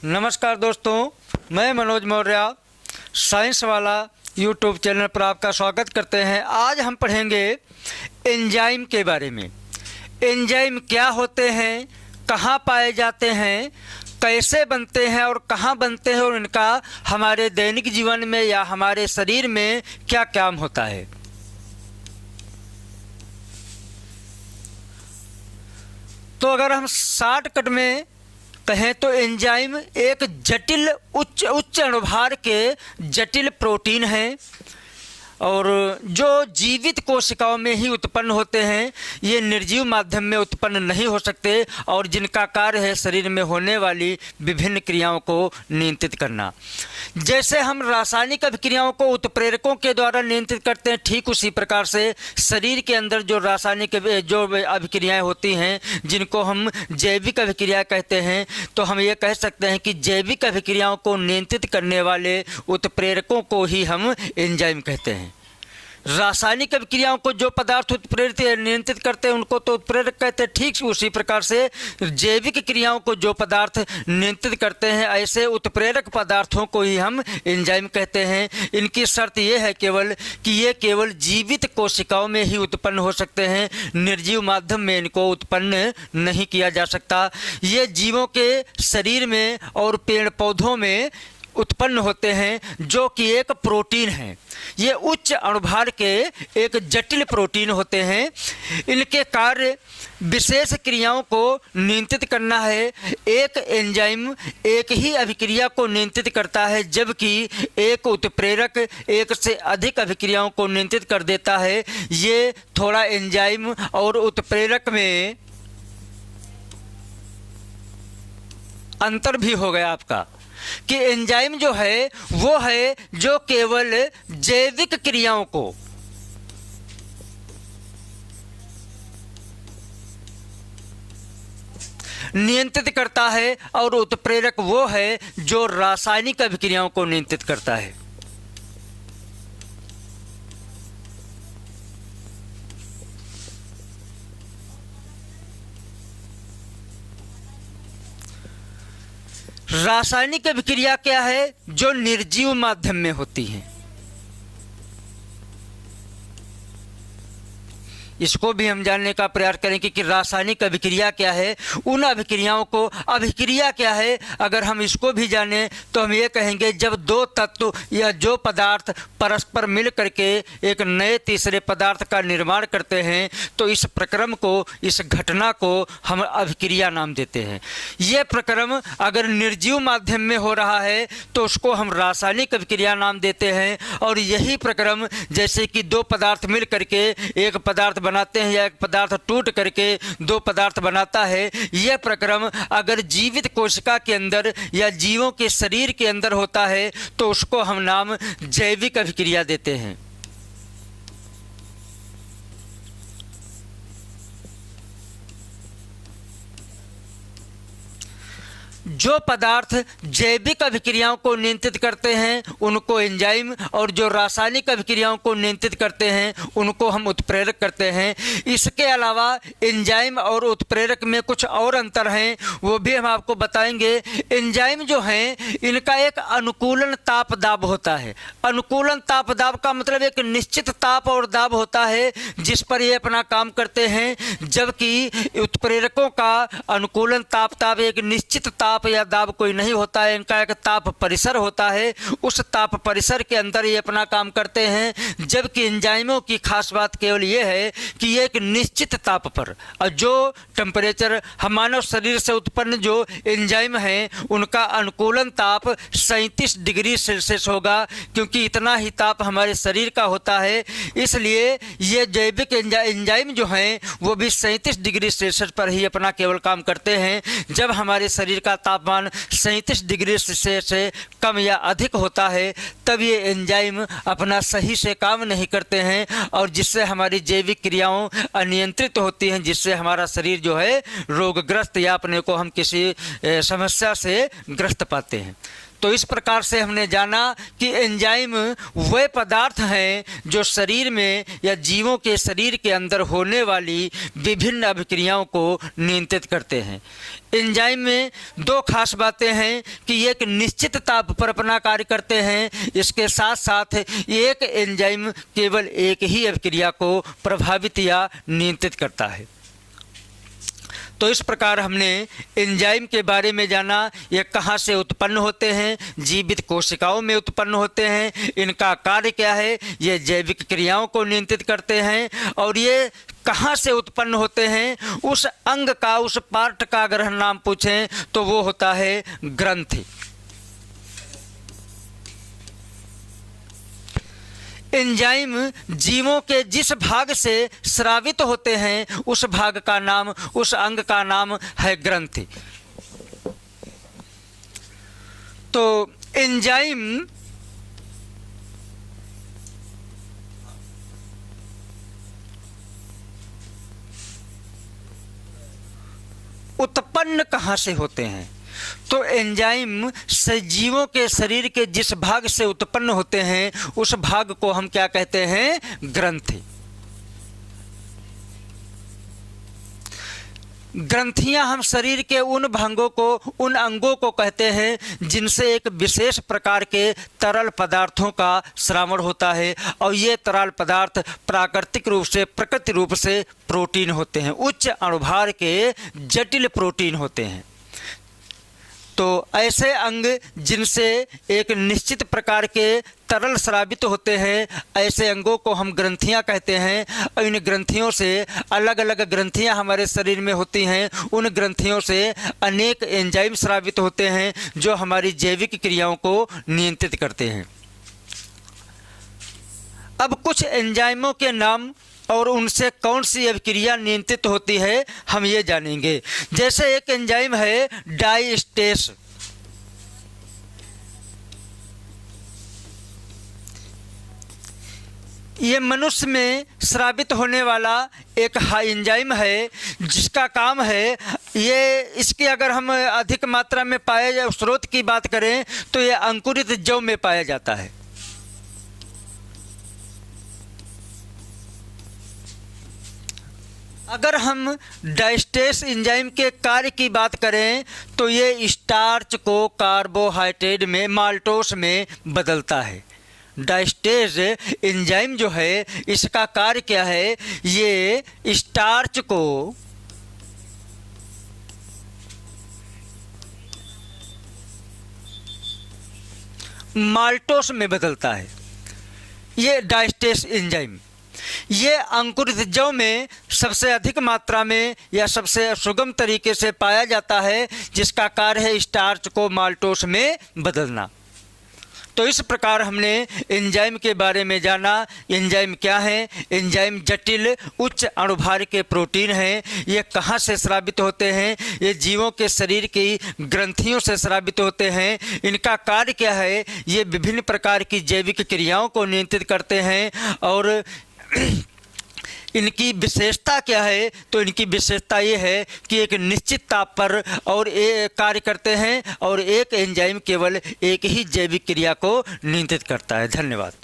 नमस्कार दोस्तों, मैं मनोज मौर्य साइंस वाला यूट्यूब चैनल पर आपका स्वागत करते हैं। आज हम पढ़ेंगे एंजाइम के बारे में। एंजाइम क्या होते हैं, कहाँ पाए जाते हैं, कैसे बनते हैं और कहाँ बनते हैं और इनका हमारे दैनिक जीवन में या हमारे शरीर में क्या काम होता है। तो अगर हम शॉर्टकट में कहें तो एंजाइम एक जटिल उच्च अणुभार के जटिल प्रोटीन हैं और जो जीवित कोशिकाओं में ही उत्पन्न होते हैं। ये निर्जीव माध्यम में उत्पन्न नहीं हो सकते और जिनका कार्य है शरीर में होने वाली विभिन्न क्रियाओं को नियंत्रित करना। जैसे हम रासायनिक अभिक्रियाओं को उत्प्रेरकों के द्वारा नियंत्रित करते हैं, ठीक उसी प्रकार से शरीर के अंदर जो रासायनिक जो अभिक्रियाएं होती हैं जिनको हम जैविक अभिक्रिया कहते हैं, तो हम ये कह सकते हैं कि जैविक अभिक्रियाओं को नियंत्रित करने वाले उत्प्रेरकों को ही हम एंजाइम कहते हैं। रासायनिक अभिक्रियाओं को जो पदार्थ उत्प्रेरित नियंत्रित करते हैं उनको तो उत्प्रेरक कहते हैं। ठीक उसी प्रकार से जैविक क्रियाओं को जो पदार्थ नियंत्रित करते हैं ऐसे उत्प्रेरक पदार्थों को ही हम एंजाइम कहते हैं। इनकी शर्त यह है केवल कि ये केवल जीवित कोशिकाओं में ही उत्पन्न हो सकते हैं, निर्जीव माध्यम में इनको उत्पन्न नहीं किया जा सकता। ये जीवों के शरीर में और पेड़ पौधों में उत्पन्न होते हैं जो कि एक प्रोटीन है। ये उच्च अणुभार के एक जटिल प्रोटीन होते हैं। इनके कार्य विशेष क्रियाओं को नियंत्रित करना है। एक एंजाइम एक ही अभिक्रिया को नियंत्रित करता है जबकि एक उत्प्रेरक एक से अधिक अभिक्रियाओं को नियंत्रित कर देता है। ये थोड़ा एंजाइम और उत्प्रेरक में अंतर भी हो गया आपका कि एंजाइम जो है वो है जो केवल जैविक क्रियाओं को नियंत्रित करता है और उत्प्रेरक वो है जो रासायनिक अभिक्रियाओं को नियंत्रित करता है। रासायनिक अभिक्रिया क्या है? जो निर्जीव माध्यम में होती है। इसको भी हम जानने का प्रयास करेंगे कि रासायनिक अभिक्रिया क्या है, उन अभिक्रियाओं को अभिक्रिया क्या है। अगर हम इसको भी जानें तो हम ये कहेंगे जब दो तत्व या जो पदार्थ परस्पर मिल करके एक नए तीसरे पदार्थ का निर्माण करते हैं तो इस प्रक्रम को, इस घटना को हम अभिक्रिया नाम देते हैं। ये प्रक्रम अगर निर्जीव माध्यम में हो रहा है तो उसको हम रासायनिक अभिक्रिया नाम देते हैं। और यही प्रक्रम जैसे कि दो पदार्थ मिल करके एक पदार्थ बनाते हैं या एक पदार्थ टूट करके दो पदार्थ बनाता है, यह प्रक्रम अगर जीवित कोशिका के अंदर या जीवों के शरीर के अंदर होता है तो उसको हम नाम जैविक अभिक्रिया देते हैं। जो पदार्थ जैविक अभिक्रियाओं को नियंत्रित करते हैं उनको एंजाइम और जो रासायनिक अभिक्रियाओं को नियंत्रित करते हैं उनको हम उत्प्रेरक करते हैं। इसके अलावा एंजाइम और उत्प्रेरक में कुछ और अंतर हैं, वो भी हम आपको बताएंगे। एंजाइम जो हैं इनका एक अनुकूलन ताप दाब होता है। अनुकूलन ताप दाब का मतलब एक निश्चित ताप और दाब होता है जिस पर ये अपना काम करते हैं, जबकि उत्प्रेरकों का अनुकूलन ताप एक निश्चित ताप या दाब कोई नहीं होता है। इनका एक ताप परिसर होता है, उस ताप परिसर के अंदर ये अपना काम करते हैं। जबकि एंजाइमों की खास बात केवल ये है कि ये एक निश्चित ताप पर, और जो टेम्परेचर हम मानव शरीर से उत्पन्न जो एंजाइम हैं उनका अनुकूलन ताप 37 डिग्री सेल्सियस होगा, क्योंकि इतना ही ताप हमारे शरीर का होता है। इसलिए ये जैविक एंजाइम जो हैं वो भी 37 डिग्री सेल्सियस पर ही अपना केवल काम करते हैं। जब हमारे शरीर का तापमान 37 डिग्री सेल्सियस से कम या अधिक होता है तब ये एंजाइम अपना सही से काम नहीं करते हैं और जिससे हमारी जैविक क्रियाओं अनियंत्रित होती हैं, जिससे हमारा शरीर जो है रोगग्रस्त या अपने को हम किसी समस्या से ग्रस्त पाते हैं। तो इस प्रकार से हमने जाना कि एंजाइम वे पदार्थ हैं जो शरीर में या जीवों के शरीर के अंदर होने वाली विभिन्न अभिक्रियाओं को नियंत्रित करते हैं। एंजाइम में दो खास बातें हैं कि एक निश्चित ताप पर अपना कार्य करते हैं, इसके साथ साथ एक एंजाइम केवल एक ही अभिक्रिया को प्रभावित या नियंत्रित करता है। तो इस प्रकार हमने एंजाइम के बारे में जाना। ये कहाँ से उत्पन्न होते हैं? जीवित कोशिकाओं में उत्पन्न होते हैं। इनका कार्य क्या है? ये जैविक क्रियाओं को नियंत्रित करते हैं। और ये कहाँ से उत्पन्न होते हैं? उस अंग का, उस पार्ट का अगर हम नाम पूछें तो वो होता है ग्रंथि। एंजाइम जीवों के जिस भाग से स्रावित होते हैं उस भाग का नाम, उस अंग का नाम है ग्रंथि। तो एंजाइम उत्पन्न कहाँ से होते हैं? तो एंजाइम सजीवों के शरीर के जिस भाग से उत्पन्न होते हैं उस भाग को हम क्या कहते हैं? ग्रंथि। ग्रंथियां हम शरीर के उन भागों को, उन अंगों को कहते हैं जिनसे एक विशेष प्रकार के तरल पदार्थों का श्रावण होता है। और ये तरल पदार्थ प्राकृतिक रूप से, प्रकृति रूप से प्रोटीन होते हैं, उच्च अणुभार के जटिल प्रोटीन होते हैं। तो ऐसे अंग जिनसे एक निश्चित प्रकार के तरल स्रावित होते हैं, ऐसे अंगों को हम ग्रंथियां कहते हैं। और इन ग्रंथियों से अलग अलग ग्रंथियां हमारे शरीर में होती हैं। उन ग्रंथियों से अनेक एंजाइम स्रावित होते हैं जो हमारी जैविक क्रियाओं को नियंत्रित करते हैं। अब कुछ एंजाइमों के नाम और उनसे कौन सी अभिक्रिया नियंत्रित होती है हम ये जानेंगे। जैसे एक एंजाइम है डाइस्टेस। ये मनुष्य में स्रावित होने वाला एक एंजाइम है जिसका काम है, ये इसकी अगर हम अधिक मात्रा में पाया जाए, स्रोत की बात करें तो ये अंकुरित जौ में पाया जाता है। अगर हम डाइस्टेस एंजाइम के कार्य की बात करें तो ये स्टार्च को कार्बोहाइड्रेट में, माल्टोस में बदलता है। डाइस्टेस एंजाइम जो है इसका कार्य क्या है? ये स्टार्च को माल्टोस में बदलता है। ये डाइस्टेस एंजाइम ये अंकुरित जौ में सबसे अधिक मात्रा में या सबसे सुगम तरीके से पाया जाता है, जिसका कार्य है स्टार्च को माल्टोस में बदलना। तो इस प्रकार हमने एंजाइम के बारे में जाना। एंजाइम क्या है? एंजाइम जटिल उच्च अणुभार के प्रोटीन हैं। ये कहाँ से स्रावित होते हैं? ये जीवों के शरीर की ग्रंथियों से स्रावित होते हैं। इनका कार्य क्या है? ये विभिन्न प्रकार की जैविक क्रियाओं को नियंत्रित करते हैं। और इनकी विशेषता क्या है? तो इनकी विशेषता ये है कि एक निश्चित ताप पर और कार्य करते हैं और एक एंजाइम केवल एक ही जैविक क्रिया को नियंत्रित करता है। धन्यवाद।